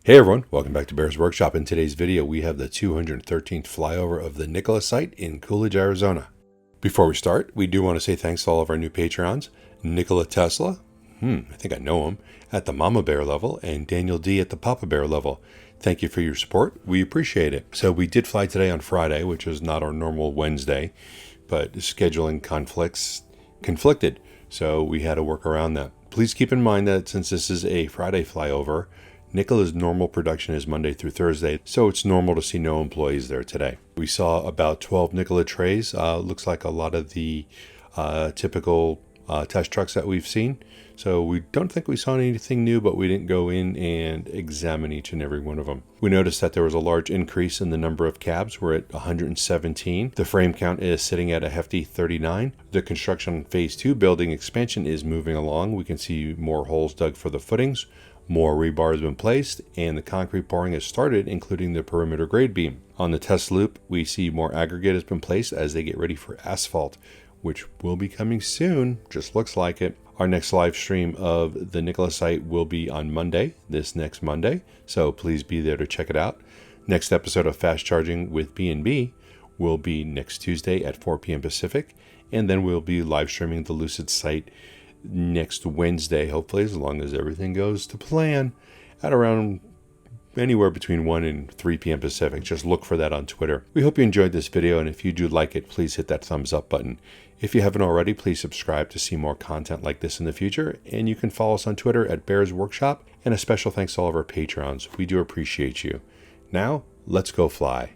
Hey everyone, welcome back to Bear's Workshop. In today's video, we have the 213th flyover of the Nikola site in Coolidge, Arizona. Before we start, we do want to say thanks to all of our new Patreons, Nikola Tesla, I think I know him, at the Mama Bear level, and Daniel D at the Papa Bear level. Thank you for your support. We appreciate it. So we did fly today on Friday, which is not our normal Wednesday, but scheduling conflicted, so we had to work around that. Please keep in mind that since this is a Friday flyover, Nikola's normal production is Monday through Thursday, so it's normal to see no employees there today. We saw about 12 Nikola trays. Looks like a lot of the typical test trucks that we've seen. So we don't think we saw anything new, but we didn't go in and examine each and every one of them. We noticed that there was a large increase in the number of cabs. We're at 117. The frame count is sitting at a hefty 39. The construction phase 2 building expansion is moving along. We can see more holes dug for the footings. More rebar has been placed, and the concrete pouring has started, including the perimeter grade beam. On the test loop, we see more aggregate has been placed as they get ready for asphalt, which will be coming soon, just looks like it. Our next live stream of the Nikola site will be on Monday, this next Monday, so please be there to check it out. Next episode of Fast Charging with B&B will be next Tuesday at 4 p.m. Pacific, and then we'll be live streaming the Lucid site next Wednesday, hopefully, as long as everything goes to plan, at around anywhere between 1 and 3 p.m. Pacific. Just look for that on Twitter. We hope you enjoyed this video, and if you do like it, please hit that thumbs up button. If you haven't already, please subscribe to see more content like this in the future, and you can follow us on Twitter at Bear's Workshop, and a special thanks to all of our Patrons. We do appreciate you. Now, let's go fly.